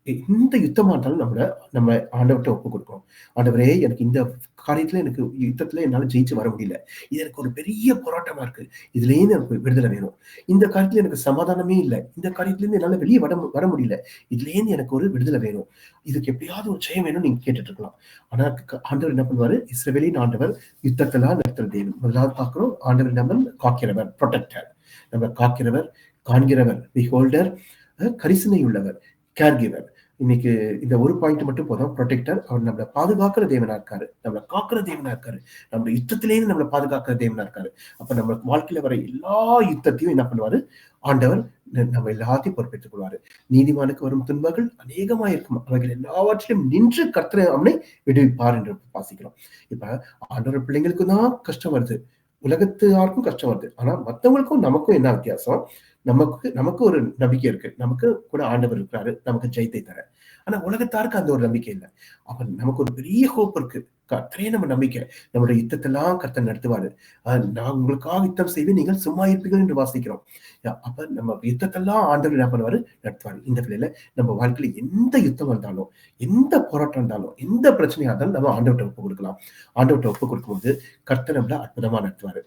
எந்த யுத்தமா இருந்தாலும் நம்ம ஆண்டவர்ட்ட ஒப்பு கொடுக்கணும். ஆண்டவரே, எனக்கு இந்த காரியத்துல எனக்கு யுத்தத்துல என்னால ஜெயிச்சு வர முடியல. இது எனக்கு ஒரு பெரிய போராட்டமா இருக்கு. இதுல இருந்து எனக்கு விடுதலை வேணும். இந்த காரியத்துல எனக்கு சமாதானமே இல்லை. இந்த காரியத்துல இருந்து என்னால வெளியே வர முடியல. இதுல இருந்து எனக்கு ஒரு விடுதலை வேணும். இதுக்கு எப்படியாவது ஒரு ஜெயம் வேணும் நீங்க கேட்டுட்டு இருக்கலாம். ஆனா ஆண்டவர் என்ன பண்ணுவாரு? இஸ்ரவேலின் ஆண்டவர் யுத்தத்தெல்லாம் நடத்துற தேவன். முதலாவது பார்க்கிறோம், ஆண்டவர் நம்ம காக்கிறவர், ப்ரொடெக்டர். நம்ம காக்கிறவர், காண்கிறவர், பிஹோல்டர், கரிசனை உள்ளவர், கேர்கிவர். இன்னைக்கு இந்த ஒரு பாயிண்ட் மட்டும் போதும். ப்ரொடெக்டர், அவர் நம்மளை பாதுகாக்கிற தேவனா இருக்காரு, நம்மளை காக்கிற தேவனா இருக்காரு, நம்ம யுத்தத்திலேயே நம்மளை பாதுகாக்கிற தேவனா இருக்காரு. அப்ப நம்ம வாழ்க்கையில வர எல்லா யுத்தத்தையும் என்ன பண்ணுவாரு? ஆண்டவர் நம்ம எல்லாத்தையும் பொறுப்பேற்றுக் கொள்வாரு. நீதிமானுக்கு வரும் துன்பங்கள் அநேகமா இருக்கும், அவைகள் எல்லாவற்றிலும் நின்று கர்த்தர் அவனை விடுவிப்பார் என்று வாசிக்கிறோம். இப்ப ஆண்டவர் பிள்ளைங்களுக்கு தான் கஷ்டம் வருது, உலகத்து யாருக்கும் கஷ்டம் வருது. ஆனா மத்தவங்களுக்கும் நமக்கும் என்ன வித்தியாசம்? நமக்கு ஒரு நம்பிக்கை இருக்கு. நமக்கு கூட ஆண்டவர் இருக்கிறாரு, நமக்கு ஜெயத்தை தர. ஆனா உலகத்தாருக்கு அந்த ஒரு நம்பிக்கை இல்லை. அப்ப நமக்கு ஒரு பெரிய ஹோப் இருக்கு. கர்த்தரே நம்ம நம்பிக்கை. நம்மளுடைய யுத்தத்தெல்லாம் கர்த்தர் நடத்துவாரு. நான் உங்களுக்காக யுத்தம் செய்வேன், நீங்கள் சும்மா இருப்பீர்கள் என்று வாசிக்கிறோம். அப்ப நம்ம யுத்தத்தெல்லாம் ஆண்டவர் என்ன பண்ணுவாரு? நடத்துவாரு. இந்த வேளையில நம்ம வாழ்க்கையில எந்த யுத்தம் வந்தாலும், எந்த போராட்டம் இருந்தாலும், எந்த பிரச்சனையா இருந்தாலும் நம்ம ஆண்டவர்கிட்ட ஒப்பு கொடுக்கலாம். ஆண்டவர்கிட்ட ஒப்பு கொடுக்கும்போது கர்த்தர் நம்மள அற்புதமா நடத்துவாரு.